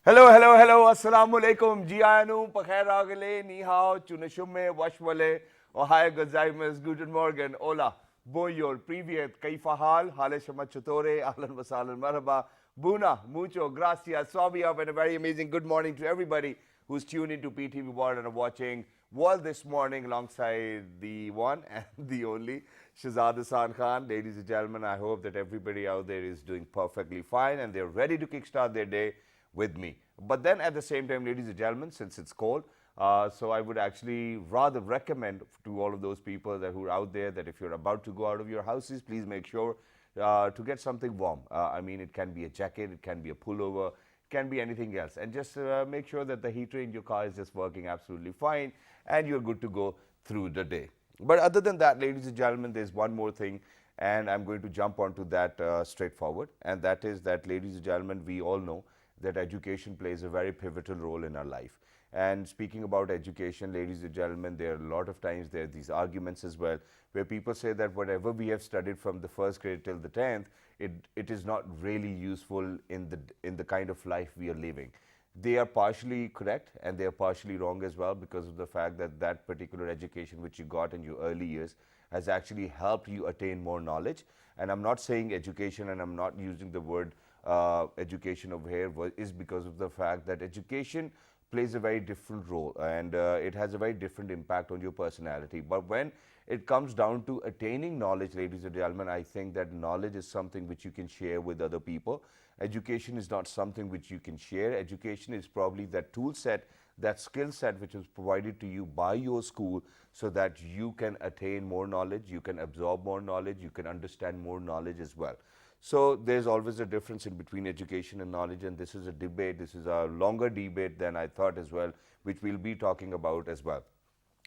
Hello, hello, hello. Assalamu alaikum. Jianu, pakhair agale, ni hao, chunashume, washwale, ohio gozaimasu, guten morgen, hola, bonjour, privyet, kaifa hal, hale shama chutore, ahlan wasalan, marhaba, buna, mucho, gracias, swabia, and a very amazing good morning to everybody who's tuned into PTV World and are watching World this morning alongside the one and the only Shahzad Hassan Khan. Ladies and gentlemen, I hope that everybody out there is doing perfectly fine and they're ready to kickstart their day with me. But then at the same time, ladies and gentlemen, since it's cold, so I would actually rather recommend to all of those people that who are out there that if you're about to go out of your houses, please make sure to get something warm. I mean, it can be a jacket, it can be a pullover, it can be anything else. And just make sure that the heater in your car is just working absolutely fine and you're good to go through the day. But other than that, ladies and gentlemen, there's one more thing, and I'm going to jump onto that straightforward. And that is that, ladies and gentlemen, we all know that education plays a very pivotal role in our life. And speaking about education, ladies and gentlemen, there are a lot of times there are these arguments as well, where people say that whatever we have studied from the first grade till the 10th, it is not really useful in the kind of life we are living. They are partially correct and they are partially wrong as well, because of the fact that that particular education which you got in your early years has actually helped you attain more knowledge. And I'm not saying education, and I'm not using the word education over here, is because of the fact that education plays a very different role, and it has a very different impact on your personality. But when it comes down to attaining knowledge, ladies and gentlemen, I think that knowledge is something which you can share with other people. Education is not something which you can share. Education is probably that tool set, that skill set which is provided to you by your school, so that you can attain more knowledge, you can absorb more knowledge, you can understand more knowledge as well. So there's always a difference in between education and knowledge, and this is a debate, this is a longer debate than I thought as well, which we'll be talking about as well.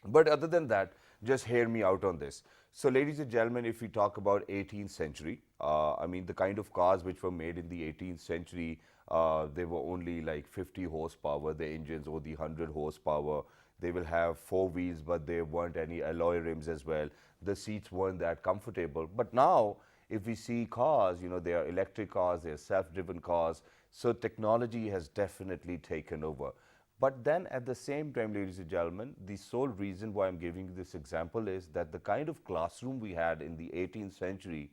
But other than that, just hear me out on this. So ladies and gentlemen, if we talk about 18th century, I mean the kind of cars which were made in the 18th century, they were only like 50 horsepower, the engines, or the 100 horsepower. They will have four wheels, but there weren't any alloy rims as well. The seats weren't that comfortable. But now, if we see cars, you know, they are electric cars, they are self-driven cars. So technology has definitely taken over. But then at the same time, ladies and gentlemen, the sole reason why I'm giving you this example is that the kind of classroom we had in the 18th century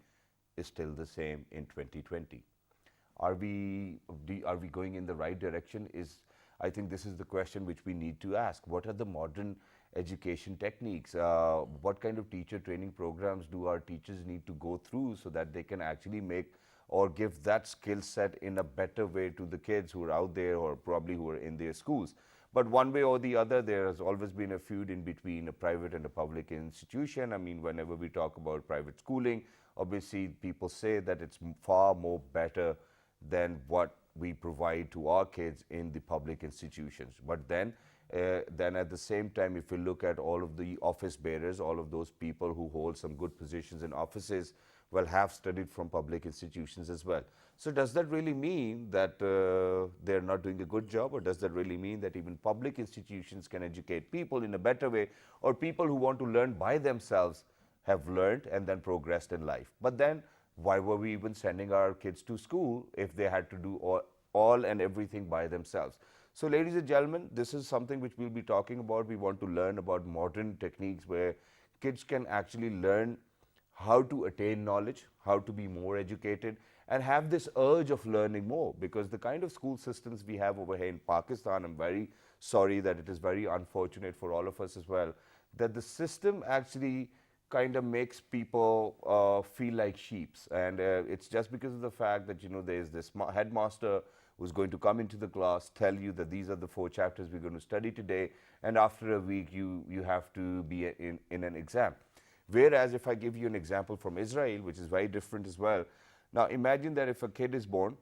is still the same in 2020. Are we going in the right direction? I think this is the question which we need to ask. What are the modern education techniques? What kind of teacher training programs do our teachers need to go through so that they can actually make or give that skill set in a better way to the kids who are out there, or probably who are in their schools? But one way or the other, there has always been a feud in between a private and a public institution. I mean, whenever we talk about private schooling, obviously people say that it's far more better than what we provide to our kids in the public institutions. But then at the same time, if we look at all of the office bearers, all of those people who hold some good positions in offices, well, have studied from public institutions as well. So does that really mean that they're not doing a good job, or does that really mean that even public institutions can educate people in a better way, or people who want to learn by themselves have learned and then progressed in life? But then why were we even sending our kids to school if they had to do all and everything by themselves? So ladies and gentlemen, this is something which we'll be talking about. We want to learn about modern techniques where kids can actually learn how to attain knowledge, how to be more educated, and have this urge of learning more. Because the kind of school systems we have over here in Pakistan, I'm very sorry that it is very unfortunate for all of us as well, that the system actually kind of makes people feel like sheeps. And it's just because of the fact that, you know, there's this headmaster who's going to come into the class, tell you that these are the 4 chapters we're going to study today, and after a week you have to be in an exam. Whereas if I give you an example from Israel, which is very different as well. Now imagine that if a kid is born,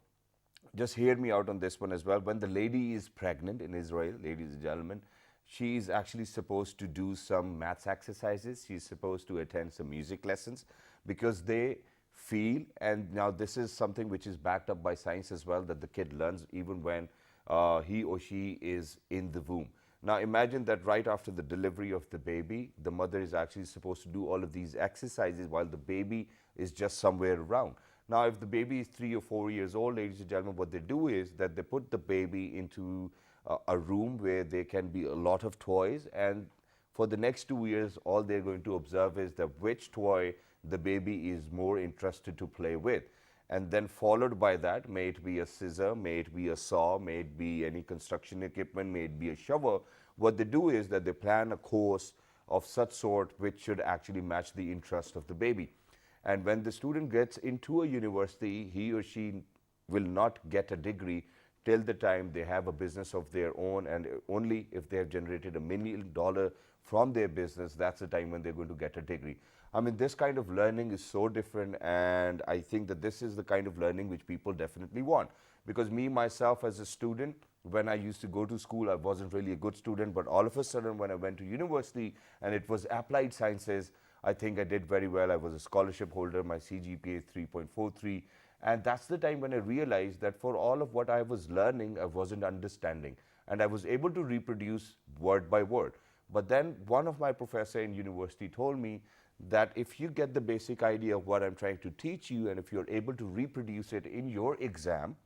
just hear me out on this one as well, when the lady is pregnant in Israel, ladies and gentlemen, she is actually supposed to do some maths exercises, she's supposed to attend some music lessons, because they feel, and now this is something which is backed up by science as well, that the kid learns even when he or she is in the womb. Now imagine that right after the delivery of the baby, the mother is actually supposed to do all of these exercises while the baby is just somewhere around. Now, if the baby is 3 or 4 years old, ladies and gentlemen, what they do is that they put the baby into a room where there can be a lot of toys, and for the next 2 years, all they're going to observe is that which toy the baby is more interested to play with. And then followed by that, may it be a scissor, may it be a saw, may it be any construction equipment, may it be a shovel, what they do is that they plan a course of such sort which should actually match the interest of the baby. And when the student gets into a university, he or she will not get a degree till the time they have a business of their own, and only if they have generated $1 million from their business, that's the time when they're going to get a degree. I mean, this kind of learning is so different, and I think that this is the kind of learning which people definitely want. Because me, myself, as a student, when I used to go to school, I wasn't really a good student, but all of a sudden when I went to university and it was applied sciences, I think I did very well. I was a scholarship holder, my CGPA is 3.43, and that's the time when I realized that for all of what I was learning, I wasn't understanding, and I was able to reproduce word by word. But then one of my professor in university told me that if you get the basic idea of what I'm trying to teach you, and if you're able to reproduce it in your exam,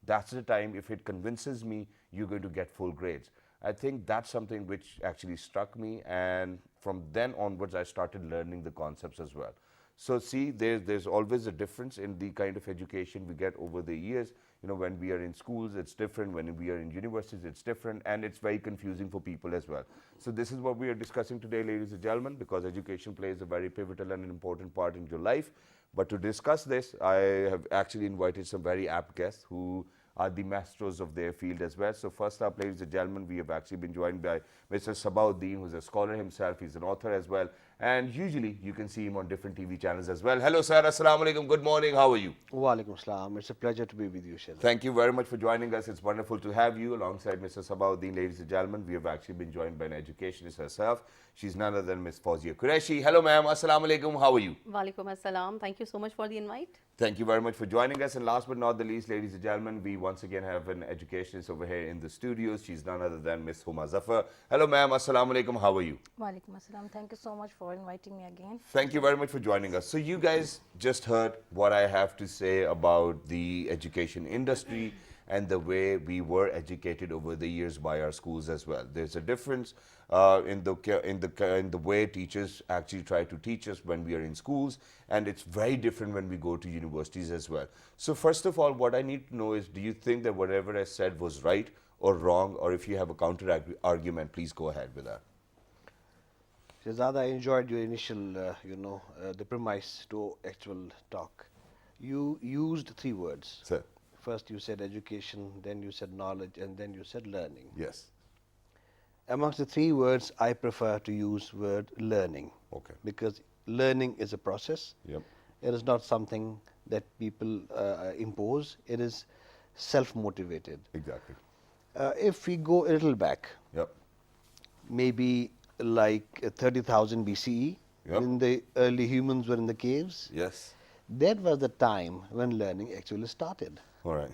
that's the time, if it convinces me, you're going to get full grades. I think that's something which actually struck me, and from then onwards I started learning the concepts as well. So see, there's always a difference in the kind of education we get over the years. You know, when we are in schools, it's different. When we are in universities, it's different, and it's very confusing for people as well. So this is what we are discussing today, ladies and gentlemen, because education plays a very pivotal and an important part in your life. But to discuss this, I have actually invited some very apt guests who are the masters of their field as well. So first up, ladies and gentlemen, we have actually been joined by Mr. Sabauddin, who's a scholar himself. He's an author as well, and usually you can see him on different TV channels as well. Hello, sir. Assalamu alaikum. Good morning. How are you? Walaikum salam. It's a pleasure to be with you, Shazad. Thank you very much for joining us. It's wonderful to have you alongside Mr. Sabauddin. Ladies and gentlemen, we have actually been joined by an educationist herself. She's none other than Ms. Fawzia Qureshi. Hello, ma'am. Assalamu alaikum. How are you? Walaikum assalam. Thank you so much for the invite. Thank you very much for joining us. And last but not the least, ladies and gentlemen, we once again have an educationist over here in the studios. She's none other than Ms. Huma Zafar. Hello, ma'am. Assalamu alaikum. How are you? Walaikum assalam. Thank you so much for inviting me again. Thank you very much for joining us. So you guys just heard what I have to say about the education industry and the way we were educated over the years by our schools as well. There's a difference in the way teachers actually try to teach us when we are in schools, and it's very different when we go to universities as well. So first of all, what I need to know is, do you think that whatever I said was right or wrong, or if you have a counter argument, please go ahead with that. Shazad, I enjoyed your initial, the premise to actual talk. You used 3 words. Sir. First you said education, then you said knowledge, and then you said learning. Yes. Amongst the 3 words, I prefer to use word learning. Okay. Because learning is a process. Yep. It is not something that people impose. It is self-motivated. Exactly. If we go a little back, Yep. maybe like 30,000 BCE, Yep. when the early humans were in the caves, Yes. that was the time when learning actually started. All right.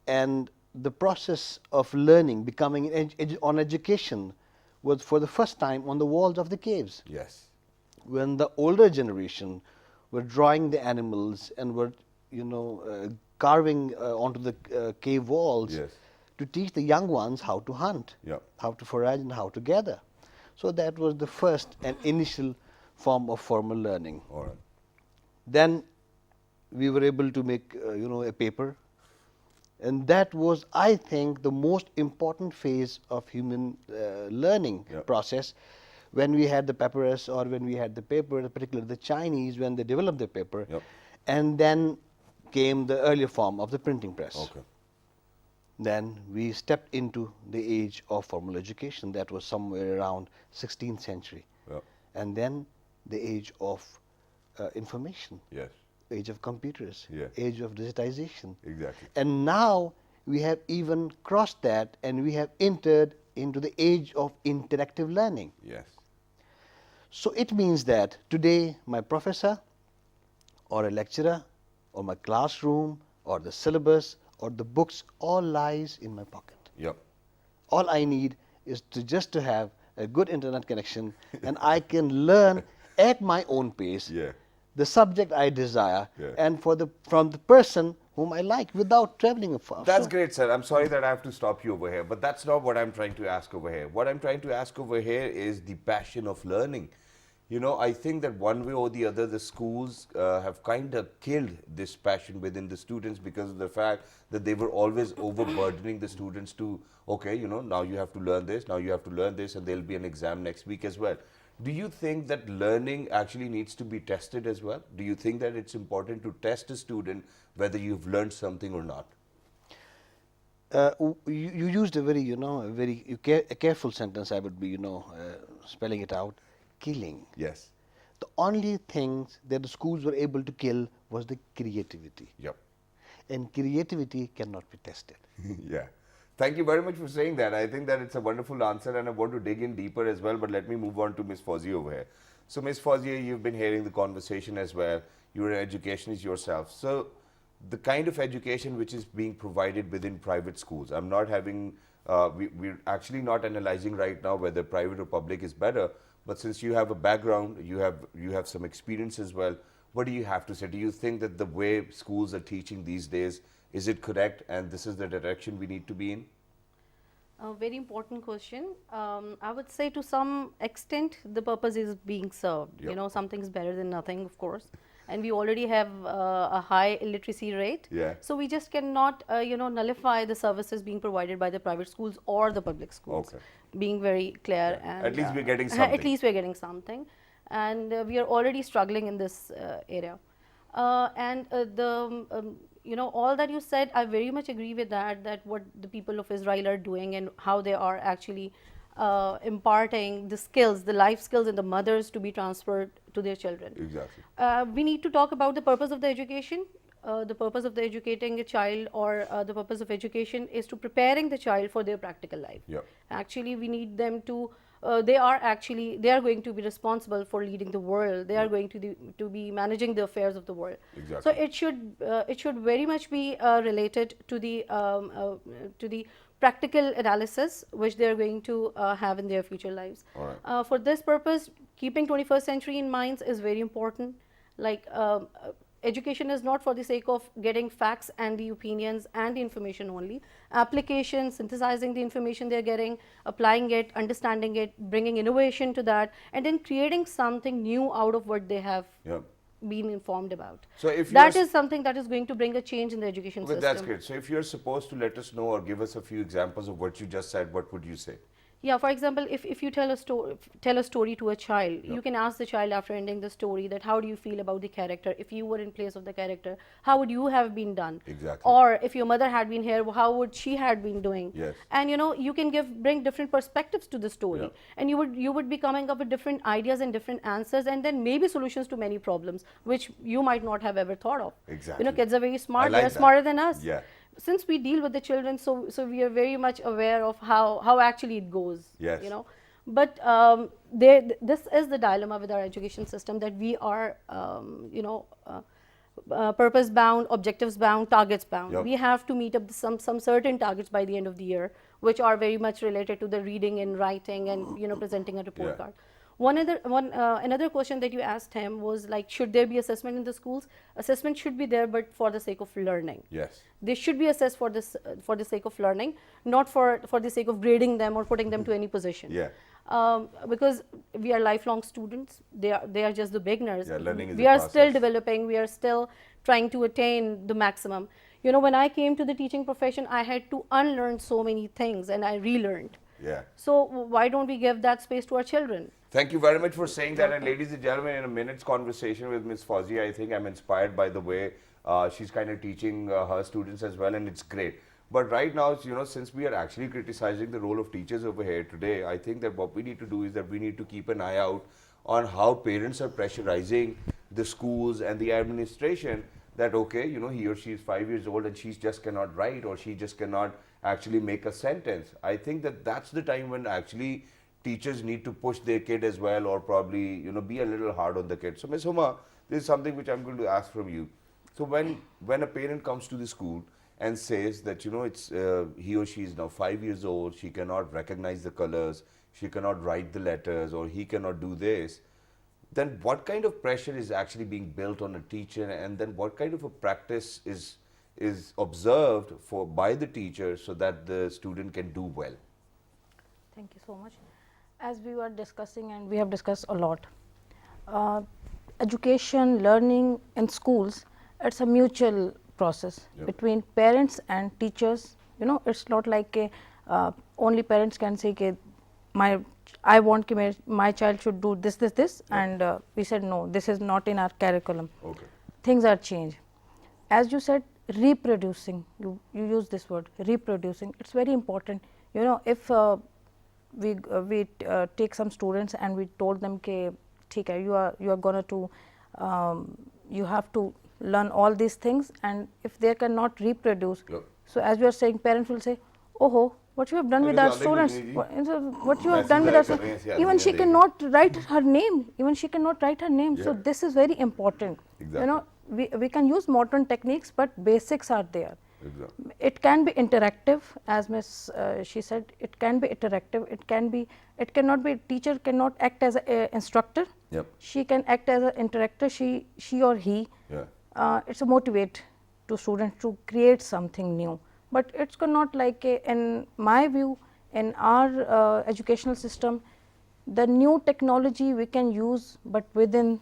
And the process of learning, becoming on education, was for the first time on the walls of the caves. Yes. When the older generation were drawing the animals and were, carving onto the cave walls, Yes. to teach the young ones how to hunt, Yep. how to forage and how to gather. So that was the first and initial form of formal learning. All right. Then we were able to make, a paper. And that was, I think, the most important phase of human learning Yep. process. When we had the papyrus or when we had the paper, particularly the Chinese, when they developed the paper. Yep. And then came the earlier form of the printing press. Okay. Then we stepped into the age of formal education. That was somewhere around 16th century. Yep. And then the age of information, Yes. age of computers, Yeah. age of digitization. Exactly. And now we have even crossed that and we have entered into the age of interactive learning. Yes. So it means that today my professor or a lecturer or my classroom or the syllabus or the books all lies in my pocket. Yep. All I need is just to have a good internet connection and I can learn at my own pace. Yeah. the subject I desire, Yeah. and from the person whom I like without traveling far. That's So- great, sir. I'm sorry that I have to stop you over here, but that's not what I'm trying to ask over here. What I'm trying to ask over here is the passion of learning. You know, I think that one way or the other, the schools have kind of killed this passion within the students because of the fact that they were always overburdening the students to, okay, you know, now you have to learn this, now you have to learn this, and there'll be an exam next week as well. Do you think that learning actually needs to be tested as well? Do you think that it's important to test a student whether you've learned something or not? you used a very, a careful sentence. I would be, spelling it out. Killing. Yes. The only things that the schools were able to kill was the creativity, Yep. and creativity cannot be tested. Yeah. Thank you very much for saying that. I think that it's a wonderful answer and I want to dig in deeper as well, but let me move on to Ms. Fauzi over here. So Ms. Fauzi, you've been hearing the conversation as well. You're an educationist yourself. So the kind of education which is being provided within private schools, I'm not having, we're actually not analyzing right now whether private or public is better, but since you have a background, you have some experience as well, what do you have to say? Do you think that the way schools are teaching these days, is it correct and this is the direction we need to be in? A very important question. I would say to some extent the purpose is being served. Yep. You know, something's better than nothing, of course. And we already have a high illiteracy rate. Yeah. So we just cannot, nullify the services being provided by the private schools or the public schools. Okay. Being very clear. And At least we're getting At something. least we're getting something. And we are already struggling in this area. All that you said, I very much agree with that what the people of Israel are doing and how they are actually imparting the skills, the life skills in the mothers to be transferred to their children. Exactly. We need to talk about the purpose of the education. The purpose of the educating a child or the purpose of education is to preparing the child for their practical life. Yep. Actually, we need them to, they are going to be responsible for leading the world. They are going to be managing the affairs of the world. Exactly. So it should very much be related to the practical analysis which they are going to have in their future lives. All right. For this purpose, keeping 21st century in mind is very important. Like education is not for the sake of getting facts and the opinions and the information only. Application, synthesizing the information they're getting, applying it, understanding it, bringing innovation to that, and then creating something new out of what they have Yep. been informed about. So if that you're is something that is going to bring a change in the education Okay, system. that's great. So if you're supposed to let us know or give us a few examples of what you just said, what would you say? Yeah, for example, if you tell a story to a child, you can ask the child after ending the story that how do you feel about the character? If you were in place of the character, how would you have been done? Exactly. Or if your mother had been here, how would she had been doing? Yes. And you can bring different perspectives to the story, Yeah. and you would be coming up with different ideas and different answers, and then maybe solutions to many problems which you might not have ever thought of. Exactly. Kids are very smart. I like They're that. smarter than us. Yeah. Since we deal with the children, so we are very much aware of how actually it goes. Yes. But this is the dilemma with our education system, that we are purpose bound, objectives bound, targets bound. Yep. We have to meet up some certain targets by the end of the year, which are very much related to the reading and writing and presenting a report Yeah. card. Another question that you asked him was like, should there be assessment in the schools? Assessment should be there, but for the sake of learning. Yes. They should be assessed for the sake of learning, not for the sake of grading them or putting them to any position. Yeah. Because we are lifelong students. They are just the beginners. Yeah, learning is we a are still process. developing. We are still trying to attain the maximum. When I came to the teaching profession, I had to unlearn so many things, and I relearned. Yeah. So why don't we give that space to our children? Thank you very much for saying that. And ladies and gentlemen, in a minute's conversation with Ms. Fauzi, I think I'm inspired by the way she's kind of teaching her students as well, and it's great. But right now, since we are actually criticizing the role of teachers over here today, I think that what we need to do is that we need to keep an eye out on how parents are pressurizing the schools and the administration that, okay, he or she is 5 years old and she just cannot write, or she just cannot actually make a sentence. I think that that's the time when actually teachers need to push their kid as well, or probably, be a little hard on the kid. So Ms. Huma, this is something which I'm going to ask from you. So when a parent comes to the school and says that, it's he or she is now 5 years old, she cannot recognize the colors, she cannot write the letters, or he cannot do this, then what kind of pressure is actually being built on a teacher, and then what kind of a practice is observed by the teacher so that the student can do well? Thank you so much. As we were discussing, and we have discussed a lot, uh, education, learning in schools, it's a mutual process between parents and teachers. You know, it's not like only parents can say, I want my child should do this, and we said no, this is not in our curriculum. Okay. Things are changed. As you said, reproducing, you use this word, reproducing, it's very important. You know, if we take some students and we told them, ठीक है, you are gonna to you have to learn all these things, and if they cannot reproduce, so as you are saying, parents will say, oh, what you have done with our students, what you have done with our students, even she cannot write her name, so this is very important. Exactly. You know, we can use modern techniques, but basics are there. Exactly. It can be interactive, as Miss she said, it can be interactive, it cannot be, teacher cannot act as an instructor. Yep. She can act as an interactor, she or he. Yeah. It's a motivate to students to create something new, but it's not like in my view, in our educational system, the new technology we can use, but within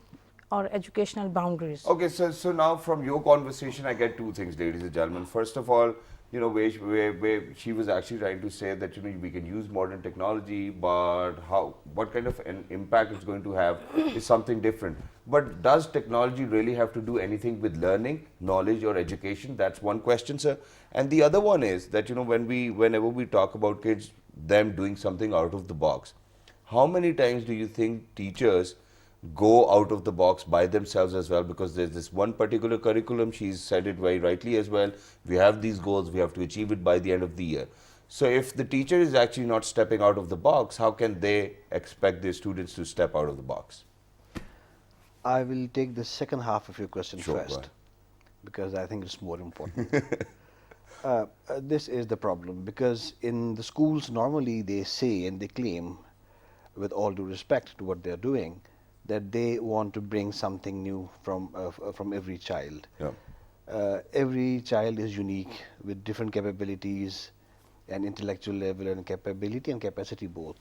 our educational boundaries. Okay, so now from your conversation, I get two things, ladies and gentlemen. First of all, you know, where she was actually trying to say that, you know, we can use modern technology, but what kind of an impact it's going to have is something different. But does technology really have to do anything with learning, knowledge, or education? That's one question, sir. And the other one is that, you know, whenever we talk about kids, them doing something out of the box, how many times do you think teachers go out of the box by themselves as well? Because there's this one particular curriculum, she's said it very rightly as well, we have these goals, we have to achieve it by the end of the year. So if the teacher is actually not stepping out of the box, how can they expect their students to step out of the box? I will take the second half of your question Sure, go first, ahead. because I think it's more important. This is the problem, because in the schools normally they say and they claim, with all due respect to what they're doing, that they want to bring something new from every child. Yeah. Every child is unique with different capabilities and intellectual level and capability and capacity both.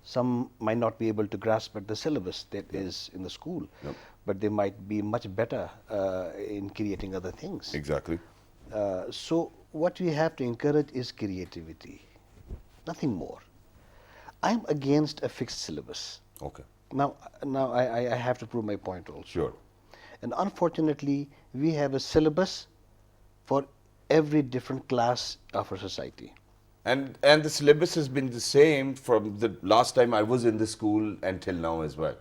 Some might not be able to grasp at the syllabus that is in the school, but they might be much better in creating other things. Exactly. So what we have to encourage is creativity, nothing more. I'm against a fixed syllabus. Okay. Now I have to prove my point also. Sure. And unfortunately, we have a syllabus for every different class of our society. And the syllabus has been the same from the last time I was in the school until now as well.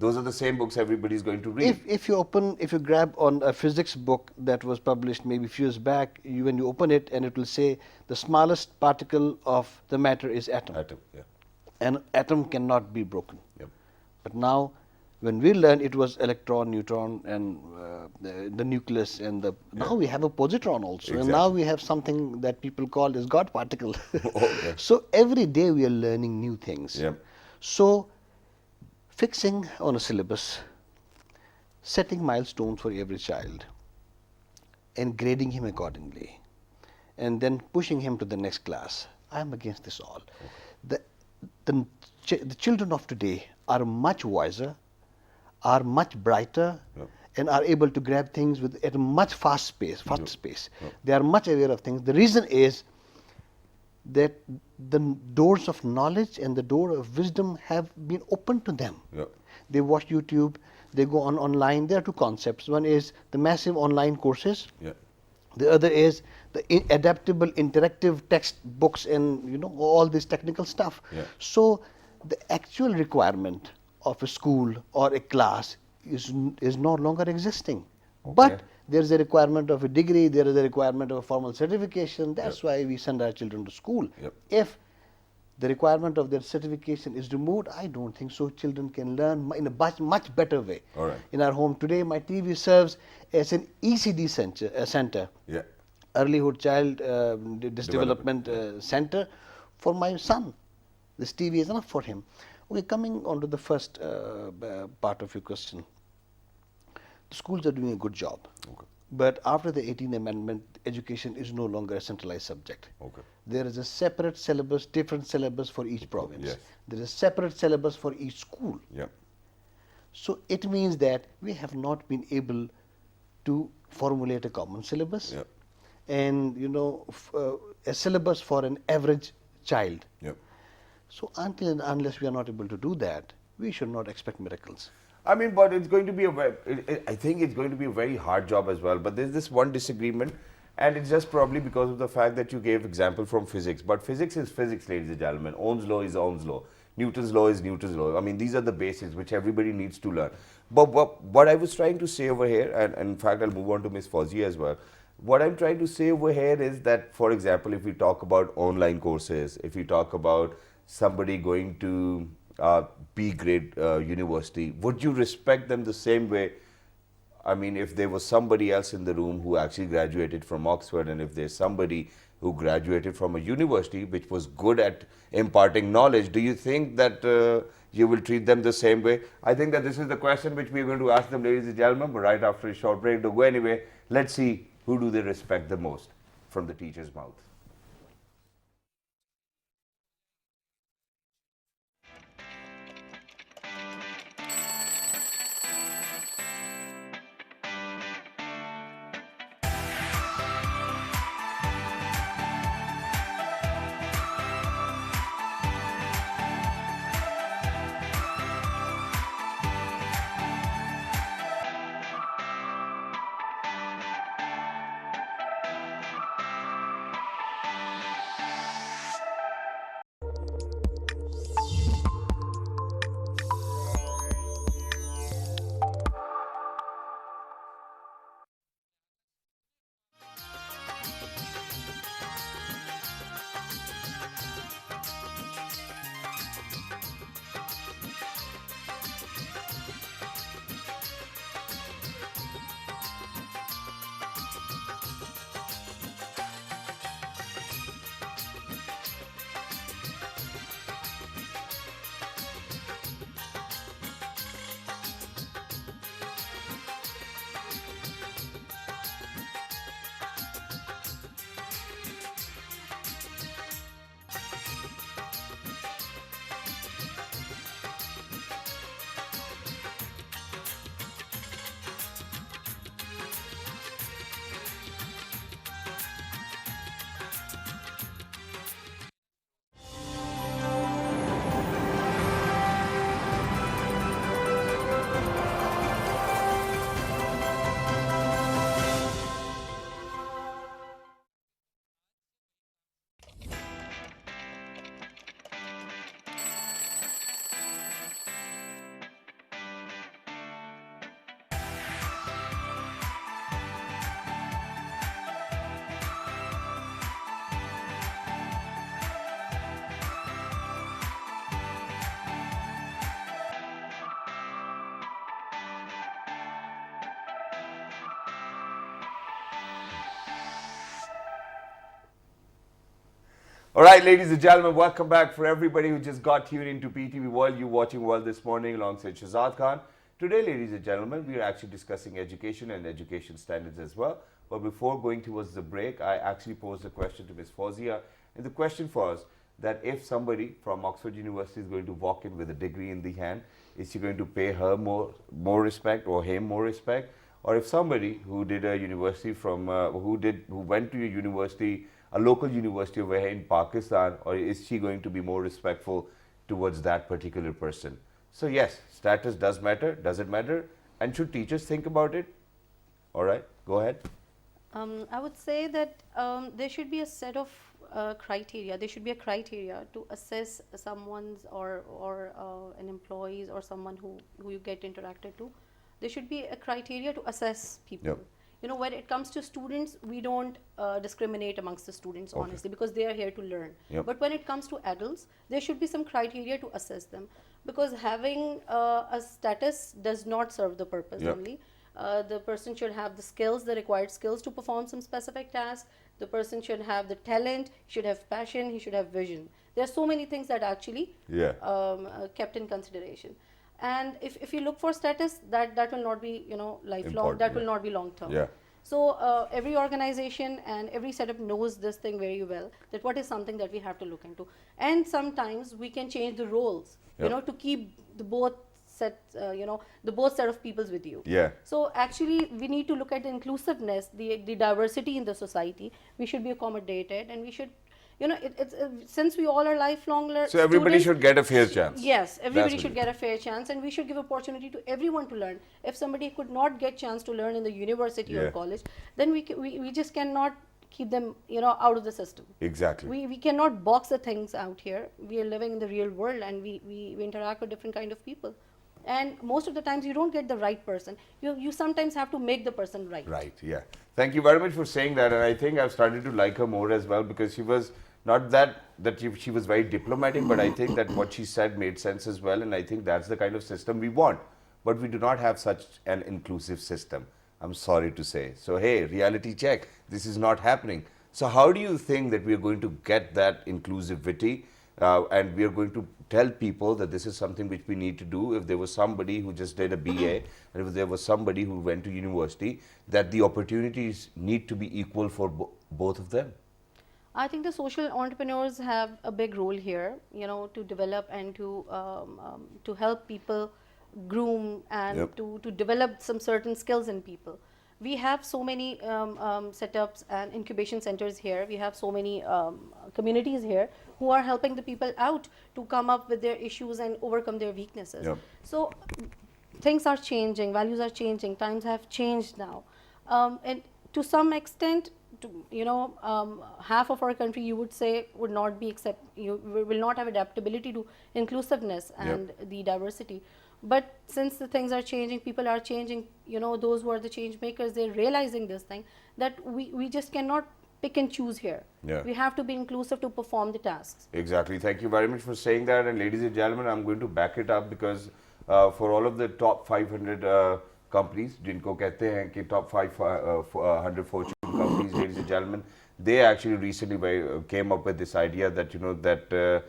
Those are the same books everybody's going to read. If you grab on a physics book that was published maybe a few years back, when you open it, and it will say the smallest particle of the matter is atom. Atom, yeah. And atom cannot be broken. Yep. But now, when we learned, it was electron, neutron, and the nucleus, and now we have a positron also, and now we have something that people call as God particle. Okay. So every day we are learning new things. Yep. So fixing on a syllabus, setting milestones for every child, and grading him accordingly, and then pushing him to the next class, I am against this all. Okay. The children of today are much wiser, are much brighter, and are able to grab things at a much faster pace. They are much aware of things. The reason is that the doors of knowledge and the door of wisdom have been opened to them. They watch YouTube, they go online. There are two concepts. One is the massive online courses. The other is the adaptable interactive textbooks and all this technical stuff. So the actual requirement of a school or a class is no longer existing. Okay. But there is a requirement of a degree, there is a requirement of a formal certification. That's why we send our children to school. If the requirement of their certification is removed, I don't think so. Children can learn in a much better way. In our home today, my TV serves as an ECD center. Earlyhood Child Development Center for my son. This TV is enough for him. Okay, coming on to the first part of your question. The schools are doing a good job. Okay. But after the 18th Amendment, education is no longer a centralized subject. Okay. There is a separate syllabus, different syllabus for each province. Yes. There is a separate syllabus for each school. Yeah. So it means that we have not been able to formulate a common syllabus Yeah. and, you know, a syllabus for an average child. Yeah. So until and unless we are not able to do that, we should not expect miracles. I mean, but it's going to be I think it's going to be a very hard job as well. But there's this one disagreement, and it's just probably because of the fact that you gave example from physics. But physics is physics, ladies and gentlemen. Ohm's law is Ohm's law. Newton's law is Newton's law. I mean, these are the basics which everybody needs to learn. But what I was trying to say over here, and in fact, I'll move on to Ms. Fauzi as well. What I'm trying to say over here is that, for example, if we talk about online courses, if we talk about somebody going to B grade university, would you respect them the same way? I mean, if there was somebody else in the room who actually graduated from Oxford, and if there's somebody who graduated from a university which was good at imparting knowledge, do you think that you will treat them the same way? I think that this is the question which we're going to ask them, ladies and gentlemen, but right after a short break. Don't go anyway. Let's see who do they respect the most from the teacher's mouth. All right, ladies and gentlemen, welcome back. For everybody who just got tuned into PTV World, you're watching World this morning alongside Shahzad Khan. Today, ladies and gentlemen, we are actually discussing education and education standards as well. But before going towards the break, I actually posed a question to Ms. Fauzia. And the question was that if somebody from Oxford University is going to walk in with a degree in the hand, is she going to pay her more respect or him more respect? Or if somebody who did a university from, who went to a university, a local university over here in Pakistan, or is she going to be more respectful towards that particular person? So yes, status does matter. Does it matter? And should teachers think about it? All right, go ahead. I would say that there should be a set of criteria. There should be a criteria to assess someone's or an employee's or someone who you get interacted to. There should be a criteria to assess people. Yep. You know, when it comes to students, we don't discriminate amongst the students, honestly, because they are here to learn. Yep. But when it comes to adults, there should be some criteria to assess them, because having a status does not serve the purpose Yep. only. The person should have the skills, the required skills to perform some specific task. the person should have the talent, should have passion, he should have vision. There are so many things that actually Yeah. kept in consideration. And if you look for status, that will not be, you know, lifelong, Important, that will yeah. not be long term. Yeah. So every organization and every setup knows this thing very well, that what is something that we have to look into. And sometimes we can change the roles, you Yep. know, to keep the both set, you know, the both set of peoples with you. Yeah. So actually we need to look at the inclusiveness, the diversity in the society. We should be accommodated, and we should, you know, it's since we all are lifelong learners. So everybody should get a fair chance. Yes, everybody That's should what get a fair chance, and we should give opportunity to everyone to learn. If somebody could not get chance to learn in the university Yeah. or college, then we just cannot keep them, you know, out of the system. Exactly. We cannot box the things out here. We are living in the real world, and we interact with different kind of people. And most of the times you don't get the right person. You sometimes have to make the person right. Right, yeah. Thank you very much for saying that, and I think I've started to like her more as well, because she was not that she was very diplomatic, but I think that what she said made sense as well, and I think that's the kind of system we want. But we do not have such an inclusive system, I'm sorry to say. So hey, reality check, this is not happening. So how do you think that we are going to get that inclusivity, and we are going to tell people that this is something which we need to do? If there was somebody who just did a BA, and if there was somebody who went to university, that the opportunities need to be equal for both of them? I think the social entrepreneurs have a big role here, you know, to develop and to help people groom and Yep. to develop some certain skills in people. We have so many setups and incubation centers here. We have so many communities here who are helping the people out to come up with their issues and overcome their weaknesses. Yep. So things are changing, values are changing, times have changed now, and to some extent, you know, half of our country, you would say, would not be will not have adaptability to inclusiveness and the diversity. But since the things are changing, people are changing, you know, those who are the change makers, they're realizing this thing, that we just cannot pick and choose here. Yeah. We have to be inclusive to perform the tasks. Exactly. Thank you very much for saying that. And ladies and gentlemen, I'm going to back it up, because for all of the top 500 companies, जिनको कहते हैं कि top 500 Fortune companies, ladies and gentlemen, they actually recently came up with this idea that, you know, that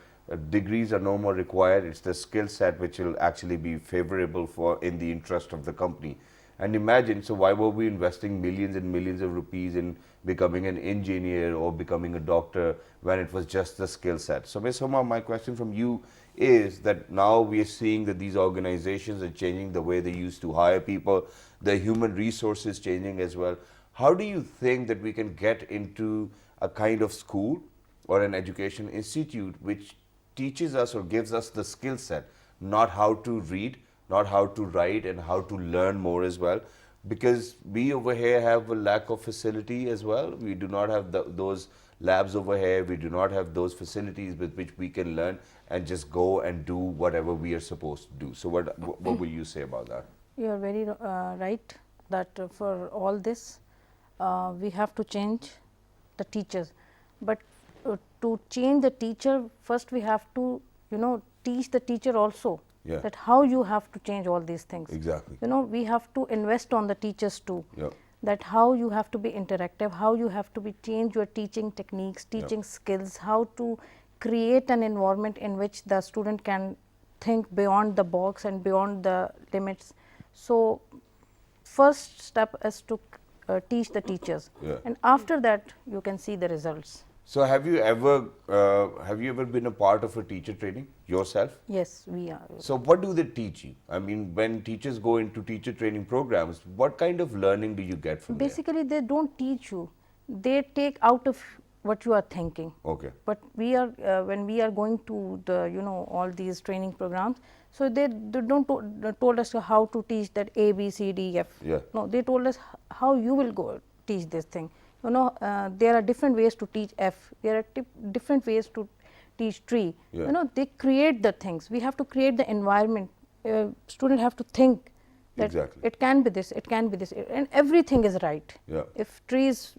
degrees are no more required. It's the skill set which will actually be favorable for in the interest of the company. And imagine, so why were we investing millions and millions of rupees in becoming an engineer or becoming a doctor when it was just the skill set? So Ms. Homa, my question from you is that now we are seeing that these organizations are changing the way they used to hire people, the human resources changing as well. How do you think that we can get into a kind of school or an education institute which teaches us or gives us the skill set, not how to read, not how to write, and how to learn more as well? Because we over here have a lack of facility as well. We do not have those labs over here. We do not have those facilities with which we can learn and just go and do whatever we are supposed to do. So what will you say about that? You are very right that for all this we have to change the teachers, but to change the teacher, first we have to, you know, teach the teacher also. Yeah. That how you have to change all these things. Exactly. You know, we have to invest on the teachers too. Yeah. That how you have to be interactive, how you have to be change your teaching techniques, teaching skills, how to create an environment in which the student can think beyond the box and beyond the limits. So first step is to teach the teachers, and after that you can see the results. So have you ever been a part of a teacher training yourself? Yes, we are. So what do they teach you? I mean, when teachers go into teacher training programs, what kind of learning do you get from Basically, they don't teach you. They take out of what you are thinking. Okay. But we are when we are going to the, you know, all these training programs, so they don't told us how to teach that A, B, C, D, F. Yeah. No, they told us how you will go teach this thing. You know, there are different ways to teach F. There are different ways to teach tree. Yeah. You know, they create the things. We have to create the environment. Students have to think that Exactly. it can be this, it can be this, and everything is right. Yeah. If tree is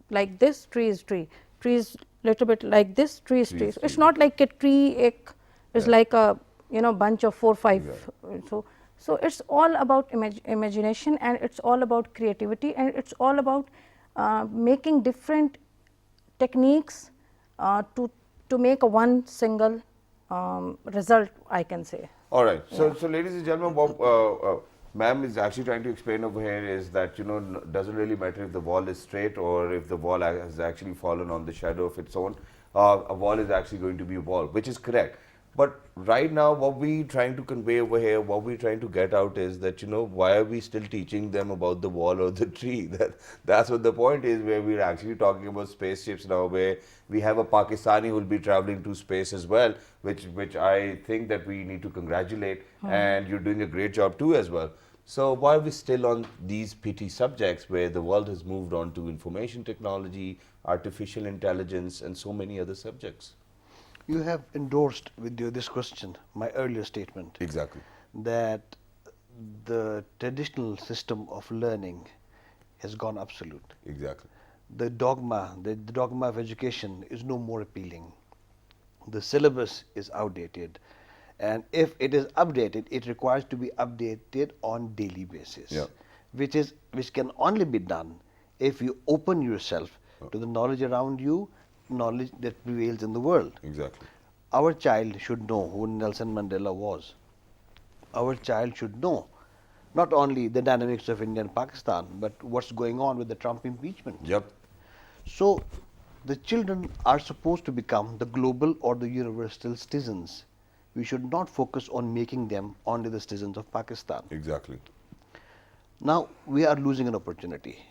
like this, tree is tree. Tree is little bit like this, tree is tree. is It's tree. not like a tree. It's like a, you know, bunch of 4, 5. So it's all about imagination, and it's all about creativity, and it's all about making different techniques to make a one single result, I can say. All right. So ladies and gentlemen, what ma'am is actually trying to explain over here is that, doesn't really matter if the wall is straight or if the wall has actually fallen on the shadow of its own. A wall is actually going to be a wall, which is correct. But right now, what we're trying to convey over here, what we're trying to get out is that, why are we still teaching them about the wall or the tree? That's what the point is, where we're actually talking about spaceships now, where we have a Pakistani who will be traveling to space as well, which I think that we need to congratulate, and you're doing a great job too as well. So why are we still on these petty subjects where the world has moved on to information technology, artificial intelligence, and so many other subjects? You have endorsed with this question my earlier statement. Exactly. That the traditional system of learning has gone obsolete. Exactly. The dogma of education is no more appealing. The syllabus is outdated, and if it is updated, it requires to be updated on daily basis. Yeah. Which can only be done if you open yourself to the knowledge around you, knowledge that prevails in the world. Exactly. Our child should know who Nelson Mandela was. Our child should know not only the dynamics of India and Pakistan, but what's going on with the Trump impeachment. Yep. So the children are supposed to become the global or the universal citizens. We should not focus on making them only the citizens of Pakistan. Exactly. Now we are losing an opportunity.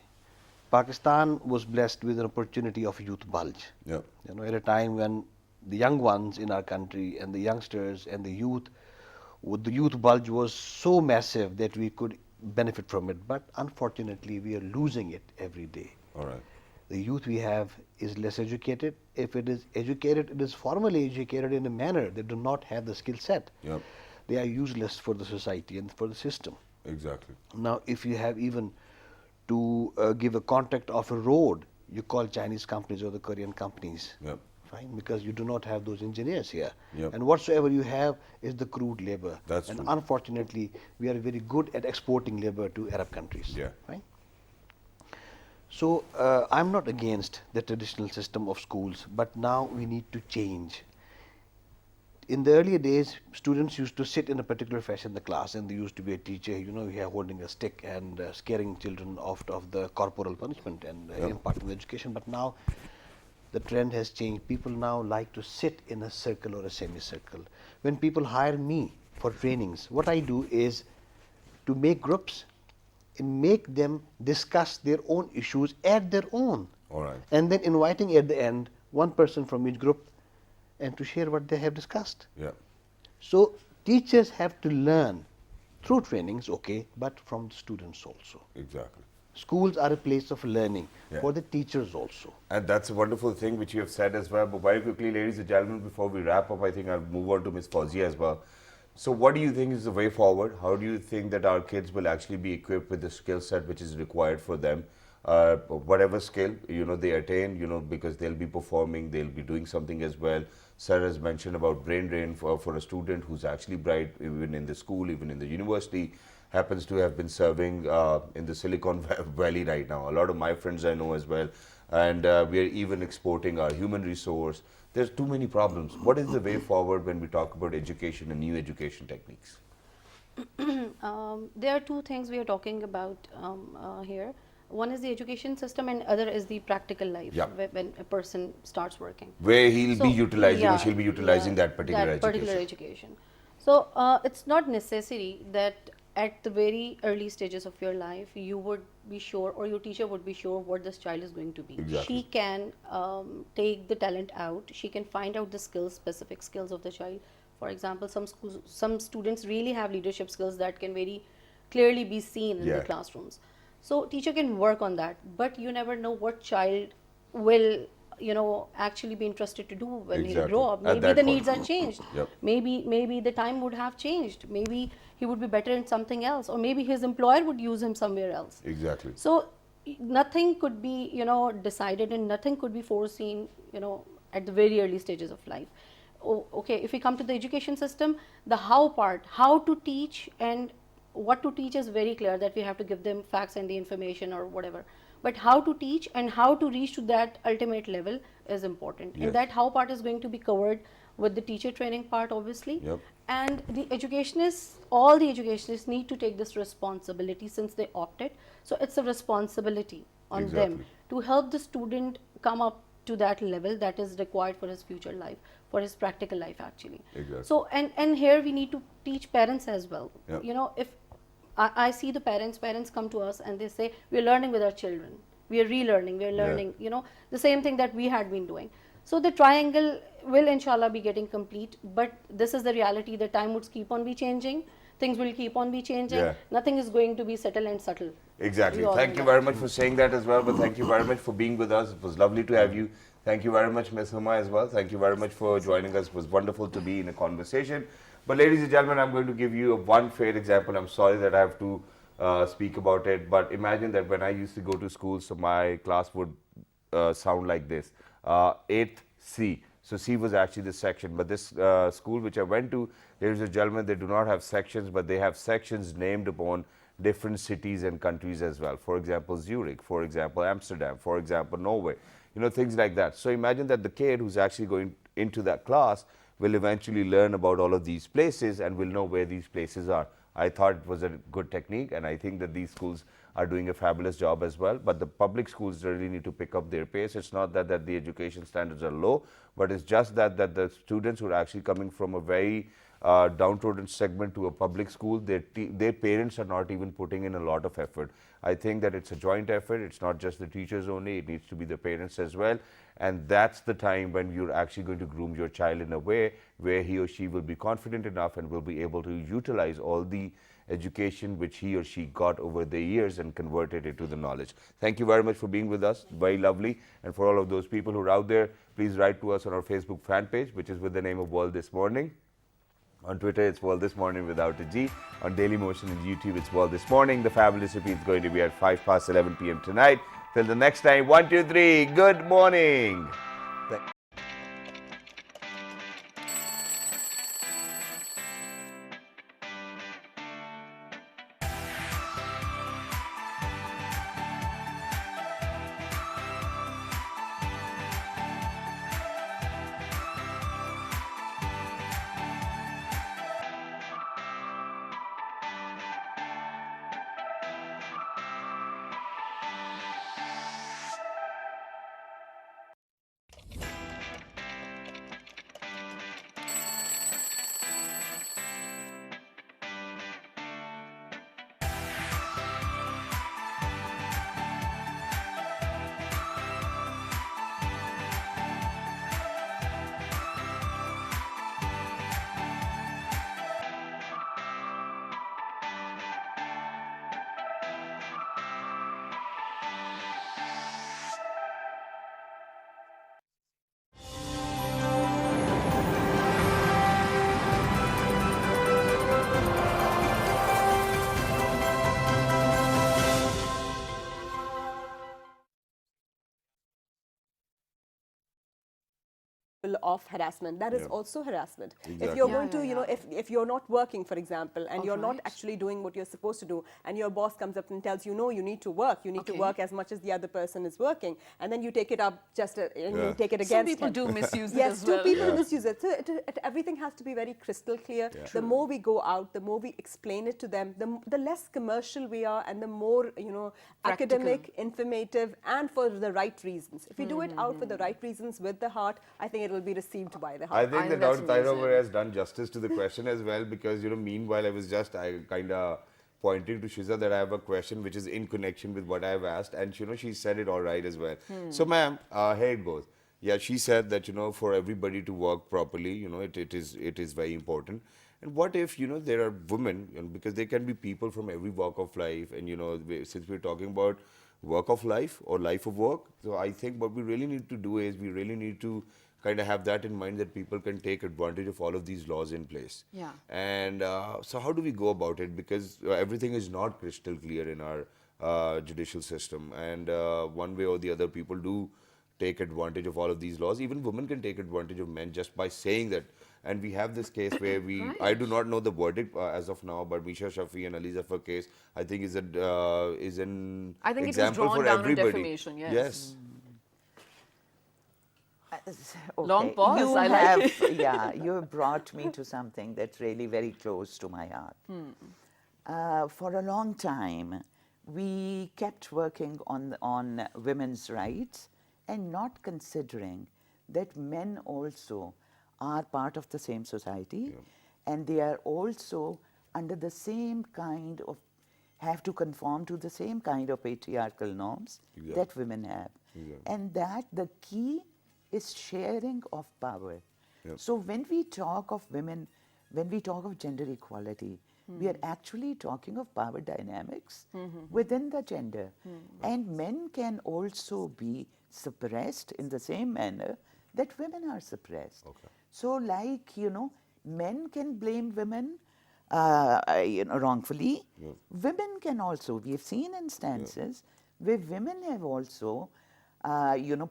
Pakistan was blessed with an opportunity of youth bulge. Yep. At a time when the young ones in our country and the youngsters and the youth bulge was so massive that we could benefit from it. But unfortunately, we are losing it every day. All right. The youth we have is less educated. If it is educated, it is formally educated in a manner they do not have the skill set. Yep. They are useless for the society and for the system. Exactly. Now, if you have even to give a contract of a road, you call Chinese companies or the Korean companies. Yep. Fine, because you do not have those engineers here. Yep. And whatsoever you have is the crude labor. That's and true. unfortunately, we are very good at exporting labor to Arab countries. Yeah. Right? So I'm not against the traditional system of schools, but now we need to change. In the earlier days, students used to sit in a particular fashion in the class, and there used to be a teacher, here holding a stick and scaring children off of the corporal punishment and imparting the education. But now the trend has changed. People now like to sit in a circle or a semicircle. When people hire me for trainings, what I do is to make groups and make them discuss their own issues at their own. All right. And then inviting at the end one person from each group and to share what they have discussed. Yeah. So teachers have to learn through trainings, okay, but from the students also. Exactly. Schools are a place of learning for the teachers also. And that's a wonderful thing which you have said as well. But very quickly, ladies and gentlemen, before we wrap up, I think I'll move on to Ms. Fauziya as well. So what do you think is the way forward? How do you think that our kids will actually be equipped with the skill set which is required for them? Whatever skill, they attain, because they'll be performing, they'll be doing something as well. Sir has mentioned about brain drain for a student who's actually bright, even in the school, even in the university, happens to have been serving in the Silicon Valley right now. A lot of my friends I know as well. And we are even exporting our human resource. There's too many problems. What is the way forward when we talk about education and new education techniques? There are two things we are talking about here. One is the education system and other is the practical life when a person starts working. Where he'll be utilizing or she'll be utilizing that particular education. So it's not necessary that at the very early stages of your life you would be sure or your teacher would be sure what this child is going to be. Exactly. She can take the talent out. She can find out the skills, specific skills of the child. For example, some students really have leadership skills that can very clearly be seen in the classrooms. So teacher can work on that, but you never know what child will actually be interested to do when he grow up. Maybe the needs are changed. Maybe the time would have changed. Maybe he would be better in something else, or maybe his employer would use him somewhere else. Exactly. So nothing could be decided and nothing could be foreseen at the very early stages of life. Okay, if we come to the education system, the how part, how to teach and what to teach is very clear, that we have to give them facts and the information or whatever. but how to teach and how to reach to that ultimate level is important. Yes. And that how part is going to be covered with the teacher training part, obviously. Yep. And the educationists, all the educationists need to take this responsibility since they opted. So it's a responsibility on them Exactly. to help the student come up to that level that is required for his future life, for his practical life actually. Exactly. So and here we need to teach parents as well. Yep. You know, if I see the parents come to us and they say, we're learning with our children, we are relearning, we're learning, you know, the same thing that we had been doing. So the triangle will inshallah be getting complete, but this is the reality, the time would keep on be changing, things will keep on be changing, Yeah. nothing is going to be settled and subtle. Exactly. We all Thank know you that. very much for saying that as well, but thank you very much for being with us. It was lovely to have you. Thank you very much, Ms. Huma, as well. Thank you very much for joining us. It was wonderful to be in a conversation. But ladies and gentlemen, I'm going to give you one fair example. I'm sorry that I have to speak about it, but imagine that when I used to go to school, so my class would sound like this. 8th C. So C was actually the section, but this school which I went to, there is a gentleman, they do not have sections, but they have sections named upon different cities and countries as well. For example, Zurich, for example, Amsterdam, for example, Norway, you know, things like that. So imagine that the kid who's actually going into that class will eventually learn about all of these places and will know where these places are. I thought it was a good technique, and I think that these schools are doing a fabulous job as well. But the public schools really need to pick up their pace. It's not that the education standards are low, but it's just that the students who are actually coming from a very downtrodden segment to a public school, their parents are not even putting in a lot of effort. I think that it's a joint effort. It's not just the teachers only. It needs to be the parents as well. And that's the time when you're actually going to groom your child in a way where he or she will be confident enough and will be able to utilize all the education which he or she got over the years and converted it to the knowledge. Thank you very much for being with us. Very lovely. And for all of those people who are out there, please write to us on our Facebook fan page, which is with the name of World This Morning. On Twitter, it's World This Morning without a G. On Daily Motion and YouTube, it's World This Morning. The fabulous repeat is going to be at 11 p.m. tonight. Till the next time, 1, 2, 3, good morning. of harassment. That is Yeah. also harassment. If Exactly. you're Yeah, going to, you know, if you're not working, for example, and you're not Alright. actually doing what you're supposed to do, and your boss comes up and tells you, no, you need to work. You need to Okay. work as much as the other person is working, and then you take it up and Yeah. you take it Some against people him. do misuse it Yes, as two well. people Yeah. misuse it. So everything has to be very crystal clear. Yeah. The more we go out, the more we explain it to them, the less commercial we are, and the more, you know, Practical. academic, informative, and for the right reasons. If we do it out for the right reasons with the heart, I think it will be received by the I heart. think I that think Dr. that's Taira amazing. has done justice to the question as well, because, you know, meanwhile, I kind of pointing to Shiza that I have a question which is in connection with what I have asked, and, you know, she said it all right as well. So, ma'am, here it goes. Yeah, she said that, you know, for everybody to work properly, you know, it is very important. And what if, you know, there are women, you know, because there can be people from every walk of life, and, you know, since we're talking about work of life or life of work, so I think what we really need to do is we really need to kind of have that in mind, that people can take advantage of all of these laws in place. Yeah. And so how do we go about it? Because everything is not crystal clear in our judicial system, and one way or the other people do take advantage of all of these laws. Even women can take advantage of men just by saying that And we have this case where I do not know the verdict as of now, but Misha Shafi and Ali Zafar case, I think is an I think it was example drawn for down on everybody. defamation, yes. Yes. Long Okay. pause, You I like have, it. yeah, you have brought me to something that's really very close to my heart. For a long time, we kept working on women's rights and not considering that men also are part of the same society, and they are also under the same kind of, have to conform to the same kind of patriarchal norms that women have. And that the key is sharing of power. So when we talk of women, when we talk of gender equality, we are actually talking of power dynamics within the gender. And men can also be suppressed in the same manner that women are suppressed. So like, you know, men can blame women wrongfully. Women can also, we have seen instances where women have also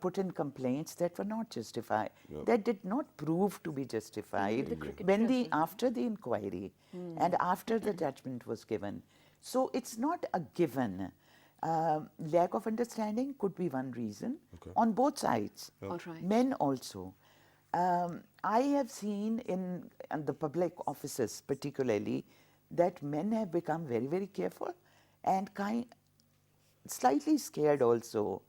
put in complaints that were not justified, that did not prove to be justified when after the inquiry and after the judgment was given. So it's not a given. Lack of understanding could be one reason on both sides. All right. Men also. I have seen in the public offices particularly that men have become very, very careful and slightly scared also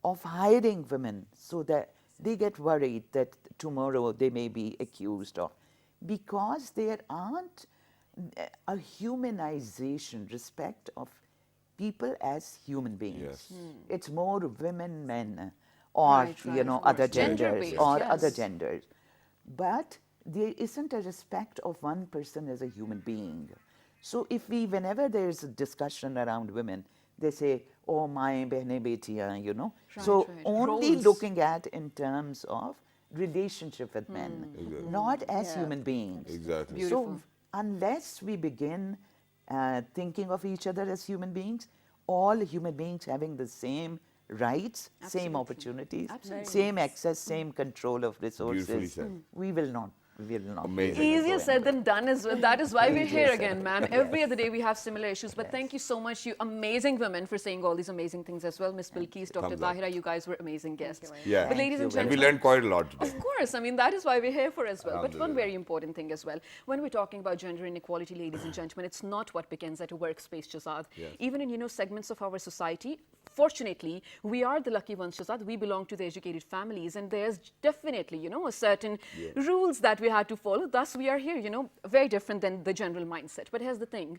of hiring women, so that they get worried that tomorrow they may be accused of, because there aren't a humanization, respect of people as human beings. It's more women, men, or Right, right, of other course. genders Gender-based, or yes. other genders. But there isn't a respect of one person as a human being. So if whenever there's a discussion around women, they say, oh, my behne betiyan, you know. So right. only Roles. looking at in terms of relationship with men, not as human beings. Exactly. Beautiful. So unless we begin thinking of each other as human beings, all human beings having the same rights, same opportunities, same access, same control of resources, said. we will not. Amazing. Easier said than done as well. That is why we're Easier here said again, than ma'am. done, Every yes. other day we have similar issues. But thank you so much, you amazing women, for saying all these amazing things as well. Miss Bilkis, Dr. Thumbs up. Tahira, you guys were amazing guests. Yeah. But ladies and And we gentlemen, learned quite a lot today. of course, I mean, that is why we're here for as well. But one very important thing as well, when we're talking about gender inequality, ladies and gentlemen, it's not what begins at a workspace, Shazad. Even in, segments of our society, fortunately, we are the lucky ones, Shazad. We belong to the educated families, and there's definitely, a certain rules that we had to follow. Thus, we are here, very different than the general mindset. But here's the thing.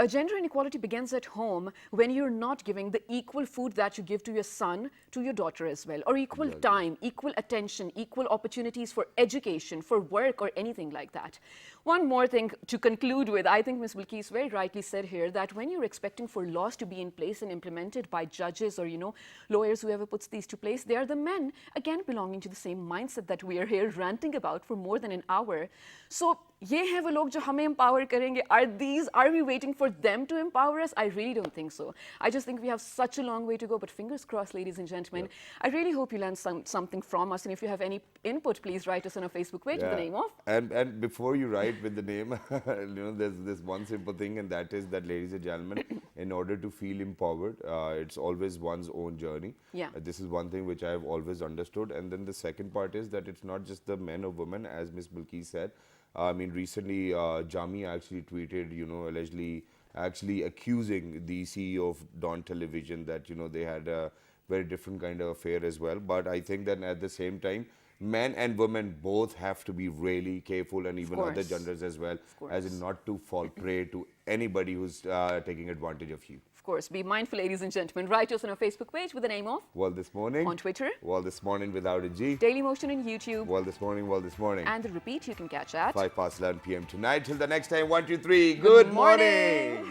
Gender inequality begins at home when you're not giving the equal food that you give to your son, to your daughter as well, or equal time, equal attention, equal opportunities for education, for work, or anything like that. One more thing to conclude with, I think Ms. Bilkis very rightly said here that when you're expecting for laws to be in place and implemented by judges or, lawyers, whoever puts these to place, they are the men, again belonging to the same mindset that we are here ranting about for more than an hour. So, ye hai wo log jo hame empower karenge. Are we waiting for them to empower us? I really don't think so. I just think we have such a long way to go, but fingers crossed, ladies and gentlemen. I really hope you learned something from us, and if you have any input, please write us on our Facebook page with the name of. And before you write with the name, there's this one simple thing, and that is that, ladies and gentlemen, in order to feel empowered, it's always one's own journey. Yeah. This is one thing which I've always understood. And then the second part is that it's not just the men or women, as Ms. Bilkis said. I mean, recently, Jami actually tweeted, allegedly actually accusing the CEO of Dawn Television that, they had a very different kind of affair as well. But I think that at the same time, men and women both have to be really careful, and even other genders as well, as in not to fall prey to anybody who's taking advantage of you. Of course, be mindful, ladies and gentlemen. Write us on our Facebook page with the name of. World This Morning. On Twitter. World This Morning without a G. Daily Motion on YouTube. World This Morning, World This Morning. And the repeat you can catch at 5 past 11 p.m. tonight. Till the next time, 1, 2, 3. Good morning.